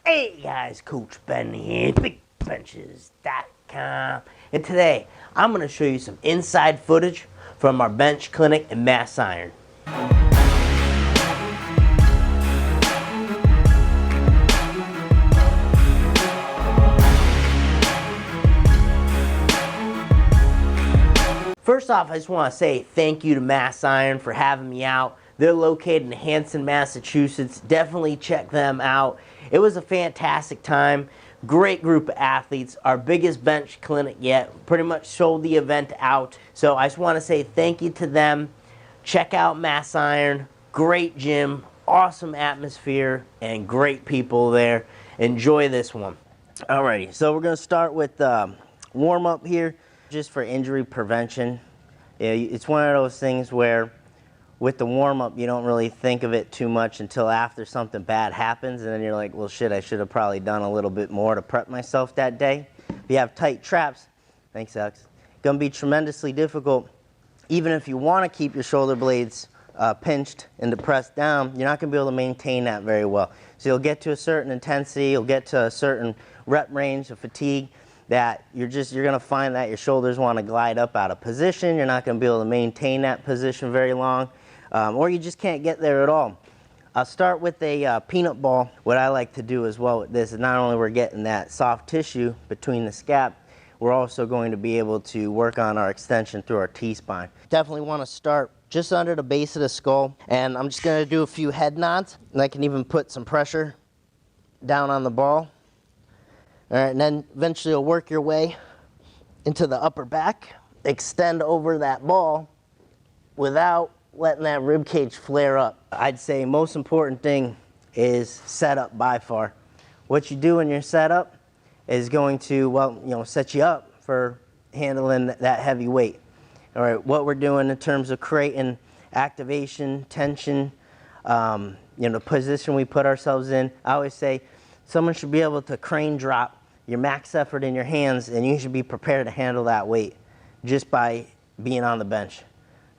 Hey guys, Coach Ben here, bigbenchas.com, and today I'm going to show you some inside footage from our bench clinic and mass iron. First off, I just want to say thank you to Mass Iron for having me out. They're located in Hanson, Massachusetts. Definitely check them out. It was a fantastic time. Great group of athletes. Our biggest bench clinic yet. Pretty much sold the event out. So I just want to say thank you to them. Check out Mass Iron. Great gym, awesome atmosphere, and great people there. Enjoy this one. Alrighty, so we're going to start with warm up here. Just for injury prevention. Yeah, it's one of those things where with the warm-up you don't really think of it too much until after something bad happens, and then you're like, well shit, I should have probably done a little bit more to prep myself that day. If you have tight traps, thanks Alex, it's going to be tremendously difficult. Even if you want to keep your shoulder blades pinched and depressed down, you're not going to be able to maintain that very well. So you'll get to a certain intensity, you'll get to a certain rep range of fatigue, that you're going to find that your shoulders want to glide up out of position. You're not going to be able to maintain that position very long, or you just can't get there at all. I'll start with a peanut ball. What I like to do as well with this is not only we're getting that soft tissue between the scap, we're also going to be able to work on our extension through our T-spine. Definitely want to start just under the base of the skull, and I'm just going to do a few head nods, and I can even put some pressure down on the ball. All right, and then eventually you'll work your way into the upper back, extend over that ball without letting that rib cage flare up. I'd say most important thing is setup by far. What you do in your setup is going to, well, set you up for handling that heavy weight. All right, what we're doing in terms of creating activation, tension, the position we put ourselves in. I always say someone should be able to crane drop your max effort in your hands, and you should be prepared to handle that weight just by being on the bench.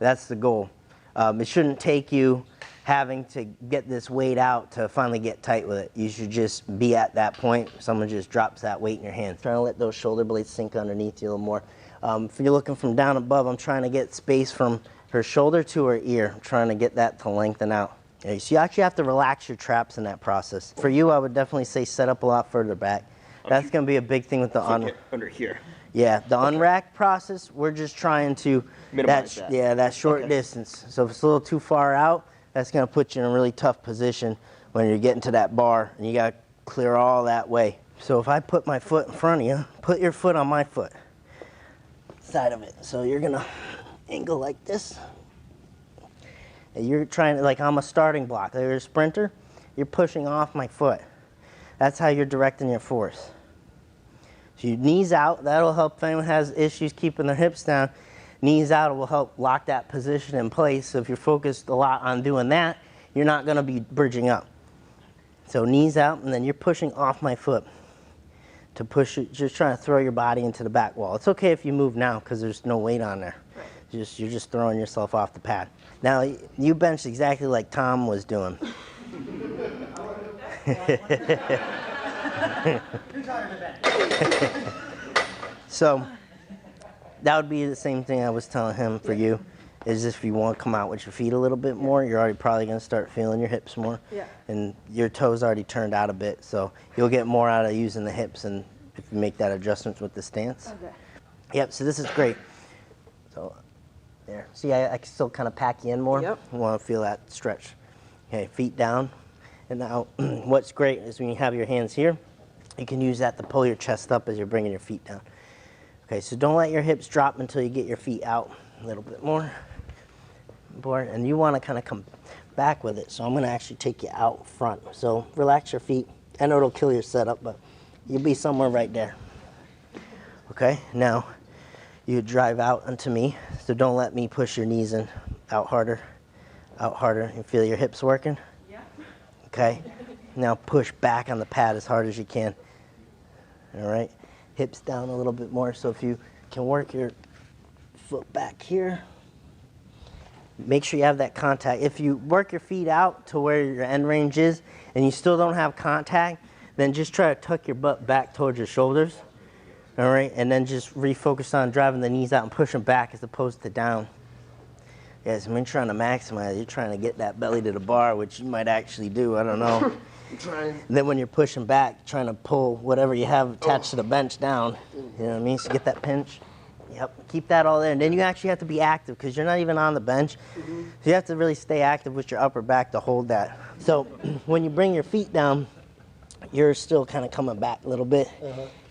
That's the goal. It shouldn't take you having to get this weight out to finally get tight with it. You should just be at that point. Someone just drops that weight in your hands. Trying to let those shoulder blades sink underneath you a little more. If you're looking from down above, I'm trying to get space from her shoulder to her ear. I'm trying to get that to lengthen out. Okay, so you actually have to relax your traps in that process. For you, I would definitely say set up a lot further back. That's going to be a big thing with the under here. Yeah, the unrack process, we're just trying to minimize that. Yeah, that short distance. So if it's a little too far out, that's going to put you in a really tough position when you're getting to that bar, and you got to clear all that way. So if I put my foot in front of you, put your foot on my foot, side of it. So you're going to angle like this. And you're trying to, like I'm a starting block. Like you're a sprinter, you're pushing off my foot. That's how you're directing your force. So your knees out, that'll help if anyone has issues keeping their hips down. Knees out will help lock that position in place. So if you're focused a lot on doing that, you're not going to be bridging up. So knees out, and then you're pushing off my foot to push it, just trying to throw your body into the back wall. It's okay if you move now because there's no weight on there. Right. You're just throwing yourself off the pad. Now, you bench exactly like Tom was doing. So that would be the same thing I was telling him for you, is if you want to come out with your feet a little bit more, you're already probably going to start feeling your hips more. Yeah. And your toes already turned out a bit, so you'll get more out of using the hips and if you make that adjustment with the stance. Okay. Yep, so this is great. So there. See, I can still kind of pack you in more. Yep. You want to feel that stretch. Okay, feet down. And now what's great is when you have your hands here, you can use that to pull your chest up as you're bringing your feet down. Okay, so don't let your hips drop until you get your feet out a little bit more. And you want to kind of come back with it. So I'm going to actually take you out front. So relax your feet. I know it'll kill your setup, but you'll be somewhere right there. Okay, now you drive out onto me. So don't let me push your knees in. Out harder. Out harder. You feel your hips working? Yeah. Okay, now push back on the pad as hard as you can. All right, hips down a little bit more. So if you can work your foot back here, make sure you have that contact. If you work your feet out to where your end range is and you still don't have contact, Then just try to tuck your butt back towards your shoulders. All right, and then just refocus on driving the knees out and push them back as opposed to down. Yes, when you're trying to maximize, you're trying to get that belly to the bar, which you might actually do, I don't know. I'm trying. And then when you're pushing back, trying to pull whatever you have attached to the bench down, you know what I mean? So get that pinch. Yep, keep that all there. And then you actually have to be active because you're not even on the bench. So you have to really stay active with your upper back to hold that. So when you bring your feet down, you're still kind of coming back a little bit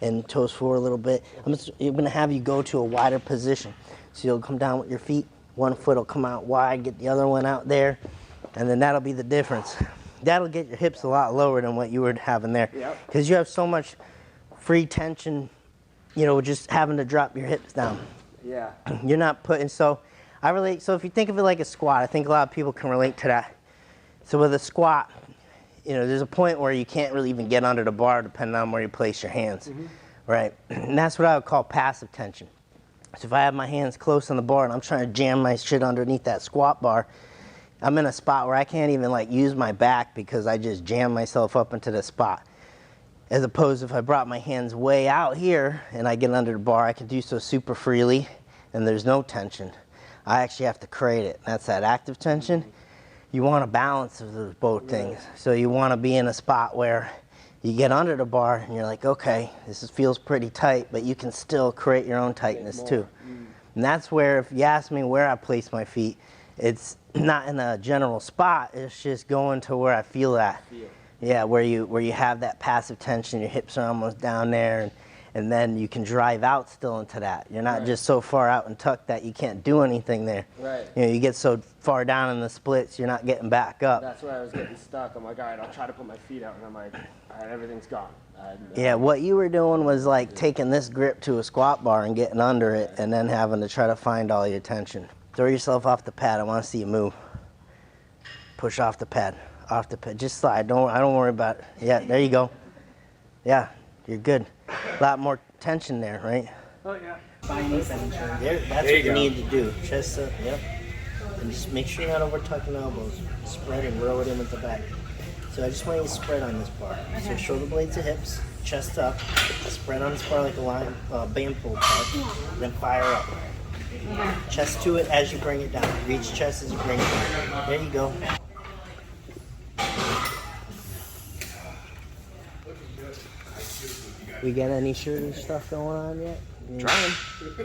and toes forward a little bit. I'm going to have you go to a wider position. So you'll come down with your feet. One foot will come out wide, get the other one out there, and then that'll be the difference. That'll get your hips a lot lower than what you were having there. Because you have so much free tension, you know, just having to drop your hips down. Yeah. You're not putting, so if you think of it like a squat, I think a lot of people can relate to that. So with a squat, you know, there's a point where you can't really even get under the bar depending on where you place your hands, right? And that's what I would call passive tension. So if I have my hands close on the bar and I'm trying to jam my shit underneath that squat bar, I'm in a spot where I can't even like use my back because I just jam myself up into the spot. As opposed to if I brought my hands way out here and I get under the bar, I can do so super freely and there's no tension. I actually have to create it. That's that active tension. You want a balance of those both things. So you want to be in a spot where you get under the bar and you're like, okay, feels pretty tight, but you can still create your own tightness too. And that's where, if you ask me where I place my feet, it's not in a general spot, it's just going to where I feel that. Yeah, where you have that passive tension, your hips are almost down there, and then you can drive out still into that. You're not just so far out and tucked that you can't do anything there. Right. You know, you get so far down in the splits, you're not getting back up. That's where I was getting stuck. I'm like, all right, I'll try to put my feet out, and I'm like, all right, everything's gone. Yeah, what you were doing was like taking this grip to a squat bar and getting under it, and then having to try to find all your tension. Throw yourself off the pad. I want to see you move. Push off the pad. Off the pad. Just slide. I don't worry about it. Yeah, there you go. Yeah, you're good. A lot more tension there, right? Oh, yeah. That's what you need to do. Chest up, yep. And just make sure you're not over tucking elbows. Spread and roll it in with the back. So I just want you to spread on this bar. So shoulder blades to hips, chest up, spread on this bar like a line, band pull bar, then fire up. Chest to it as you bring it down. Reach chest as you bring it down. There you go. We got any shirty stuff going on yet? Trying.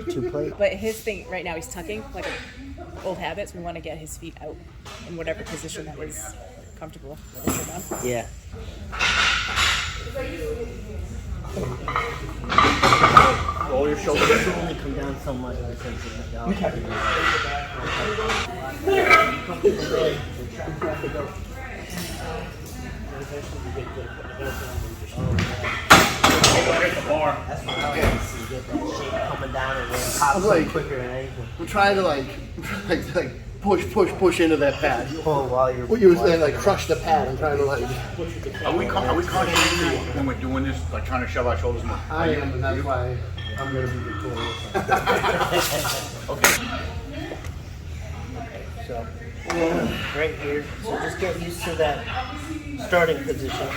2 plate. But his thing right now, he's tucking like old habits. We want to get his feet out in whatever position that is comfortable. Yeah. Roll your shoulders. It should only come down so much because of the That's what I like to see. Get that shape coming down and then pops like, quicker than anything. I'm trying to like push into that pad. Pull while you're. What you were saying, like crush the pad. I'm trying to like. Are we concentrating when we're doing this, like trying to shove our shoulders more? I am, and that's why I'm gonna be victorious. Okay. So, right here. So just get used to that starting position.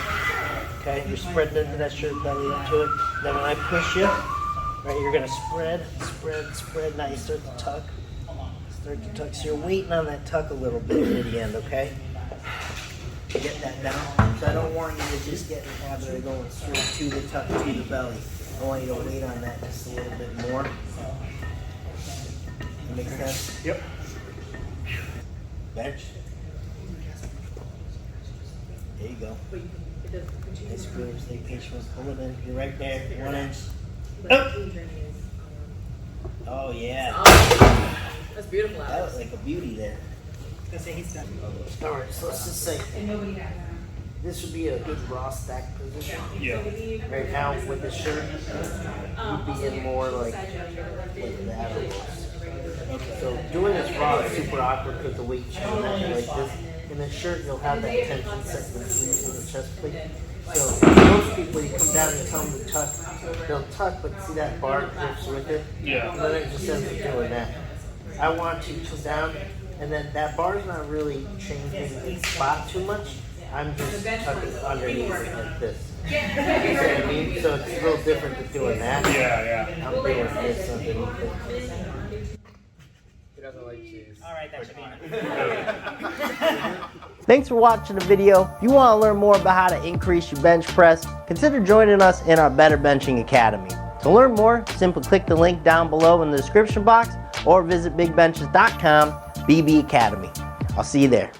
Okay, you're spreading into that shirt belly up to it. Then when I push you, right, you're gonna spread. Now you start to tuck. So you're waiting on that tuck a little bit near the end, okay? Get that down. So I don't want you to just get in the habit of going straight to the tuck to the belly. I want you to wait on that just a little bit more. That make sense? Yep. Bench. There you go. Nice groove. Stay patient. Pull it in. You're right there. 1 inch. Oh, yeah. That's beautiful. That was like a beauty there. Alright, so let's just say this would be a good raw stack position. Yeah. Right now with the shirt, you'd be in more like that almost. Okay. So doing this raw is super awkward because the weight change like this. In the shirt, you'll have that tension set in the chest plate. So most people, you come down and tell them to tuck, they'll tuck, but see that bar drifts with it? Yeah. And then it just ends up doing that. I want you to come down, and then that bar's not really changing its spot too much. I'm just tucking underneath like this. You know what I mean? So it's a little different than doing that. Yeah. I'm doing this underneath it. He doesn't like cheese. All right, that should be. Thanks for watching the video. If you want to learn more about how to increase your bench press, consider joining us in our Better Benching Academy. To learn more, simply click the link down below in the description box or visit bigbenchas.com/BB Academy. I'll see you there.